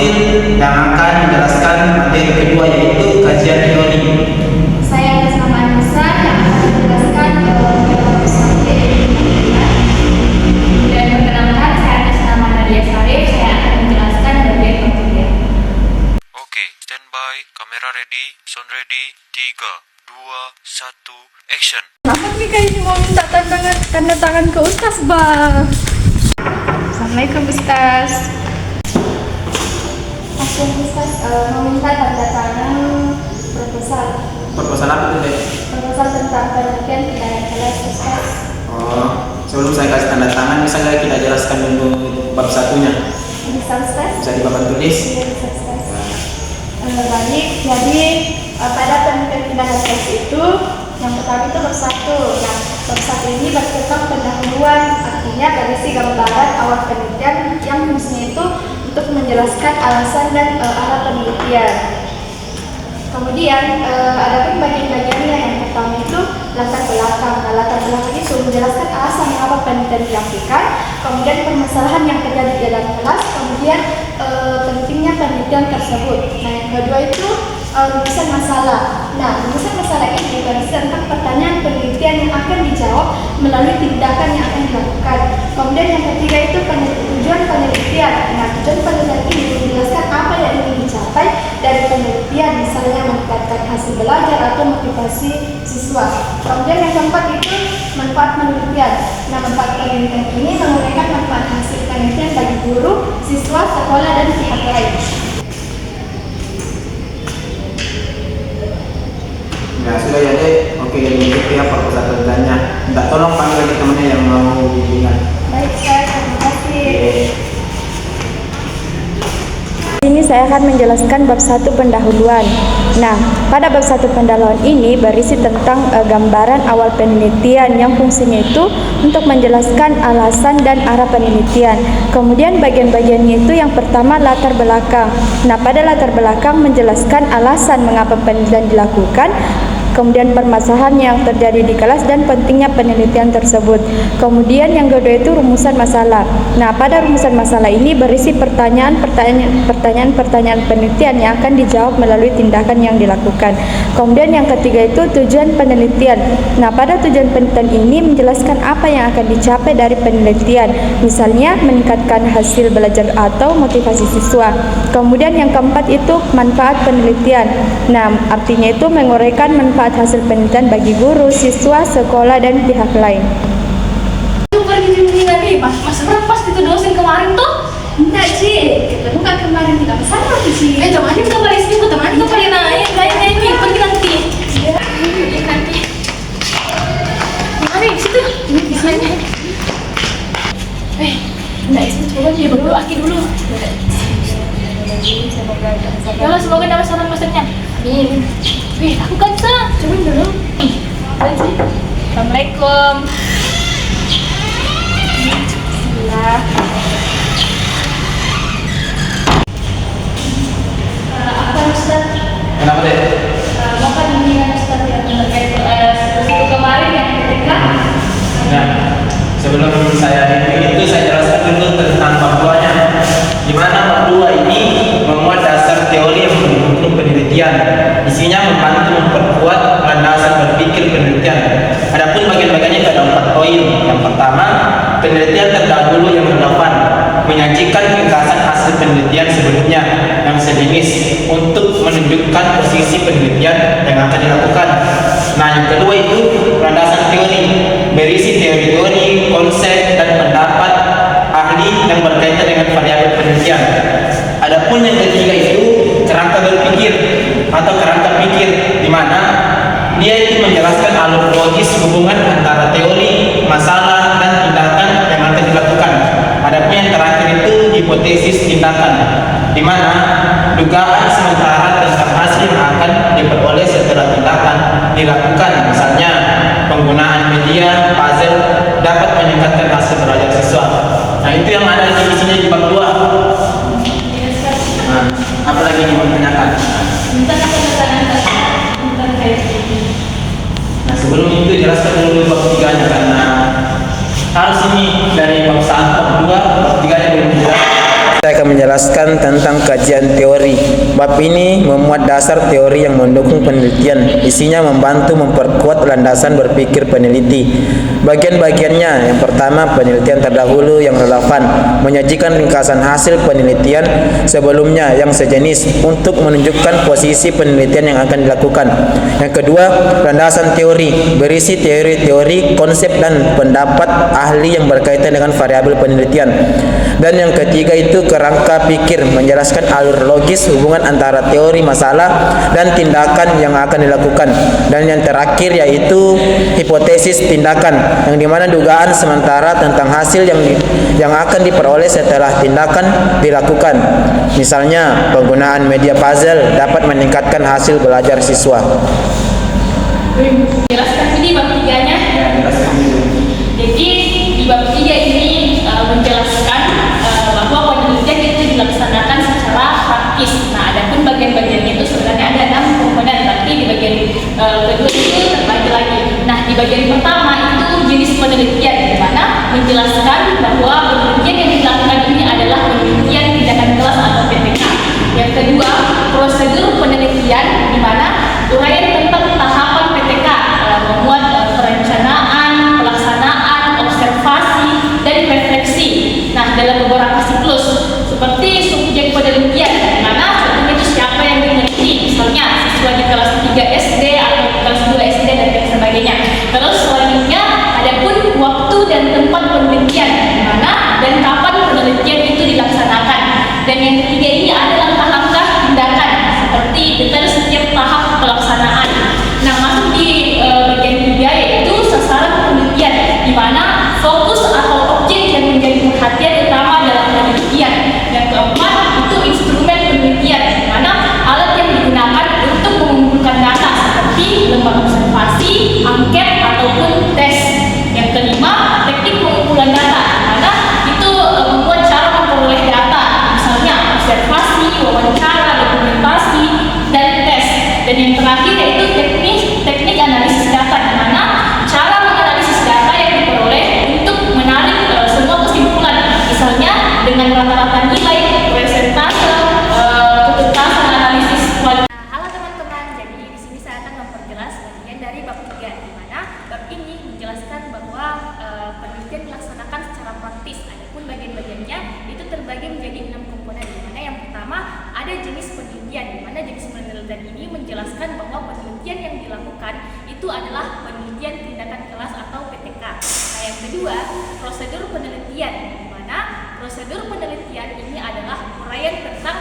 Fauzil yang akan menjelaskan materi kedua yaitu kajian teori. Saya atas nama Anissa yang akan menjelaskan dan perkenalkan saya atas nama Nadia Sarif, saya akan menjelaskan bagian pembuktian. Oke, standby, kamera ready, sound ready, 3, 2, 1, action. Kenapa nih kayaknya mau minta tanda tangan ke Ustaz, Bang? Assalamualaikum, Ustaz. Pasien Ustaz meminta tanda tangan proposal. Proposal apa tuh, Dek? Proposal tentang penelitian tidak kelas Ustaz. Oh, sebelum saya kasih tanda tangan, bisa nggak kita jelaskan dulu bab satunya? Bisa Ustaz? Bisa di papan tulis? Iya bisa Ustaz. Baik, jadi pada penelitian tindakan tes itu yang pertama itu bab 1. Nah, bab 1 ini bertentang pendahuluan, artinya berisi gambaran awal penelitian yang fungsinya itu untuk menjelaskan alasan dan arah penelitian. Kemudian ada pun bagian-bagiannya. Yang pertama itu latar belakang. Nah, latar belakang itu menjelaskan alasan mengapa penelitian dilakukan, kemudian permasalahan yang terjadi di dalam kelas, kemudian pentingnya penelitian tersebut. Nah, yang kedua itu rumusan masalah. Nah, rumusan masalah ini berisi tentang pertanyaan penelitian yang akan dijawab melalui tindakan yang akan dilakukan. Kemudian yang ketiga itu tujuan penelitian. Nah, tujuan penelitian ini menjelaskan apa yang ingin dicapai dari penelitian, misalnya meningkatkan hasil belajar atau motivasi siswa. Kemudian yang keempat itu manfaat penelitian. Nah, manfaat penelitian ini menguraikan manfaat hasil penelitian bagi guru, siswa, sekolah, dan pihak lain. Ya sudah ya, Dek. Oke, itu ya proposal tentangnya. Minta tolong panggil lagi temennya yang mau bimbingan. Baik, saya terima kasih. Ini saya akan menjelaskan bab 1 pendahuluan. Nah, pada bab 1 pendahuluan ini berisi tentang gambaran awal penelitian yang fungsinya itu untuk menjelaskan alasan dan arah penelitian. Kemudian bagian-bagiannya itu yang pertama latar belakang. Nah, pada latar belakang menjelaskan alasan mengapa penelitian dilakukan, kemudian permasalahan yang terjadi di kelas dan pentingnya penelitian tersebut. Kemudian yang kedua itu rumusan masalah. Nah, pada rumusan masalah ini berisi pertanyaan penelitian yang akan dijawab melalui tindakan yang dilakukan. Kemudian yang ketiga itu tujuan penelitian. Nah, pada tujuan penelitian ini menjelaskan apa yang akan dicapai dari penelitian, misalnya meningkatkan hasil belajar atau motivasi siswa. Kemudian yang keempat itu manfaat penelitian. Nah, artinya itu menguraikan manfaat hasil penelitian bagi guru, siswa, sekolah, dan pihak lain. Itu pergi bimbingan nih, mas pas itu dosen kemarin tuh. Enggak, Ci. Bukan kemarin tidak kesana sih. Temani ke pada sini, temani ke pada naik, ini pergi nanti. Iya, nanti. Mari situ, di sana. Enggak itu coba dia berdoa dulu. Ya Allah, semoga dapat saran maksudnya. Amin. Aku kan bisa. Coba dulu. Assalamualaikum. Bismillah. Apa Ustaz? Kenapa, Dek? Bapak bimbingan Ustaz yang terkait itu kemarin yang ketika. Nah, sebelum saya itu saya jelaskan dulu tentang bab 2-nya. Di mana bab 2 ini memuat dasar teori yang mendukung penelitian. Isinya membantu memperkuat landasan berpikir penelitian. Adapun bagian-bagiannya ada 4 poin. Yang pertama, penelitian terdahulu yang relevan, menyajikan ringkasan hasil penelitian sebelumnya yang sejenis untuk menunjukkan posisi penelitian yang akan dilakukan. Nah, yang kedua itu landasan teori, berisi teori-teori, konsep, dan pendapat ahli yang berkaitan dengan variabel penelitian. Adapun yang ketiga itu kerangka berpikir atau kerangka pikir, di mana dia itu menjelaskan alur logis hubungan antara teori, masalah, dan tindakan yang akan dilakukan. Adapun yang terakhir itu hipotesis tindakan, di mana dugaan sementara tentang hasil yang akan diperoleh setelah tindakan dilakukan, misalnya penggunaan media puzzle dapat meningkatkan hasil belajar siswa. Nah, itu yang ada di isinya di bab 2. Nah, apa lagi yang mau ditanyakan? Nah, sebelum itu jelaskan dulu bab 3-nya, karena harus ini dari bab 1, bab 2, bab 3-nya belum jelas. Saya akan menjelaskan tentang kajian teori. Bab ini memuat dasar teori yang mendukung penelitian. Isinya membantu memperkuat landasan berpikir peneliti. Bagian-bagiannya, yang pertama penelitian terdahulu yang relevan, menyajikan ringkasan hasil penelitian sebelumnya yang sejenis untuk menunjukkan posisi penelitian yang akan dilakukan. Yang kedua, landasan teori, berisi teori-teori, konsep dan pendapat ahli yang berkaitan dengan variabel penelitian. Dan yang ketiga itu kerangka pikir, menjelaskan alur logis hubungan antara teori masalah dan tindakan yang akan dilakukan. Dan yang terakhir yaitu hipotesis tindakan, yang dimana dugaan sementara tentang hasil yang akan diperoleh setelah tindakan dilakukan. Misalnya, penggunaan media puzzle dapat meningkatkan hasil belajar siswa. Jelaskan ini bab 3-nya. Jadi di bab 3 ini menjelaskan bahwa penelitian itu dilaksanakan secara praktis. Nah, adapun bagian-bagiannya itu sebenarnya ada 6 komponen, tapi di bagian kedua itu terbagi lagi. Nah, di bagian pertama itu jenis penelitian, di mana menjelaskan bahwa penelitian yang dilakukan ini adalah penelitian tindakan kelas atau PTK. Yang kedua, prosedur penelitian, di mana uraian tentang tahapan PTK, memuat perencanaan, pelaksanaan, observasi, dan refleksi. Nah, dalam beberapa siklus seperti subjek penelitian, di mana subjek itu siapa yang diteliti, misalnya siswa di kelas 3 SD atau kelas 2 SD dan lain sebagainya. Terus selanjutnya ada pun waktu dan tempat penelitian, di mana dan kapan penelitian itu dilaksanakan. Dan yang ketiga ini ada langkah-langkah tindakan seperti detail setiap tahap pelaksanaan. Nah, masuk di bagian 3 yaitu sasaran penelitian, di mana fokus atau objek yang menjadi perhatian utama dalam penelitian. Yang keempat itu instrumen penelitian, di mana alat yang digunakan untuk mengumpulkan data seperti lembar observasi, angket ataupun tes. Yang kelima, teknik pengumpulan data, di mana itu membuat cara memperoleh data, misalnya observasi, wawancara, dokumentasi, dan tes. Dan yang terakhir yaitu teknik analisis data, di mana cara menganalisis data yang diperoleh untuk menarik semua kesimpulan, misalnya dengan rata-rata nilai, persentase, ketuntasan analisis kualitas. Halo teman-teman, jadi di sini saya akan memperjelas bagian dari bab 3, di mana bab ini menjelaskan bahwa penelitian dilaksanakan secara praktis. Adapun bagian-bagiannya itu terbagi menjadi 6 komponen, di mana yang pertama ada jenis penelitian, di mana jenis penelitian ini menjelaskan bahwa penelitian yang dilakukan itu adalah penelitian tindakan kelas atau PTK. Nah, yang kedua, prosedur penelitian, di mana prosedur penelitian ini adalah uraian tentang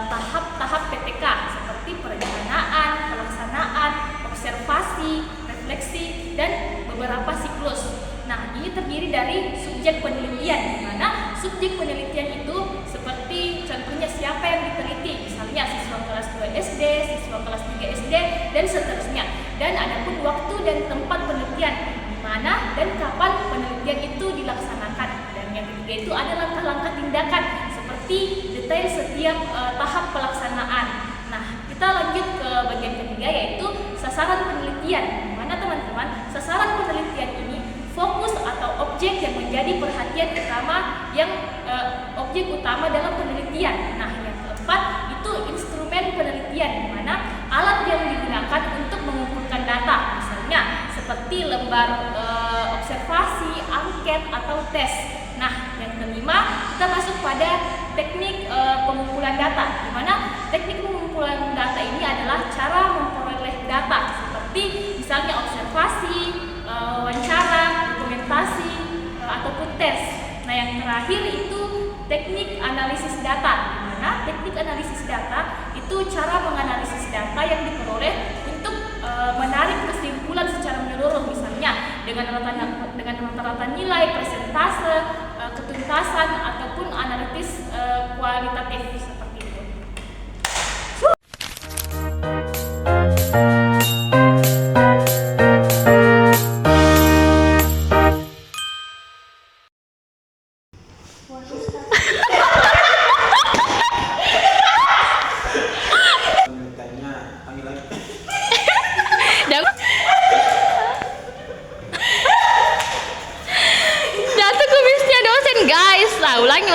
tahap-tahap PTK seperti perencanaan, pelaksanaan, observasi, refleksi, dan beberapa siklus. Nah, ini terdiri dari subjek penelitian, di mana subjek penelitian itu seperti contohnya siapa yang diteliti, misalnya siswa kelas 2 SD, siswa kelas 3 SD, dan seterusnya. Dan adapun waktu dan tempat penelitian, di mana dan kapan penelitian itu dilaksanakan. Dan yang ketiga itu ada langkah-langkah tindakan seperti detail setiap tahap pelaksanaan. Nah, kita lanjut ke bagian ketiga yaitu sasaran penelitian, di mana teman-teman sasaran penelitian ini fokus atau objek yang menjadi perhatian utama objek utama dalam penelitian. Nah, yang keempat itu instrumen penelitian, di mana alat yang digunakan untuk mengumpulkan data, misalnya seperti lembar observasi, angket atau tes. Nah, yang kelima kita masuk pada teknik pengumpulan data, di mana teknik pengumpulan data ini adalah cara memperoleh data seperti misalnya observasi, wawancara, dokumentasi, ataupun tes. Nah, yang terakhir itu teknik analisis data, di mana teknik analisis data itu cara menganalisis data yang diperoleh untuk menarik kesimpulan secara menyeluruh, misalnya dengan rata-rata nilai, persentase, ketuntasan ataupun analisis kualitatif seperti itu. Jatuh kumisnya dosen guys. Lah, ulangi.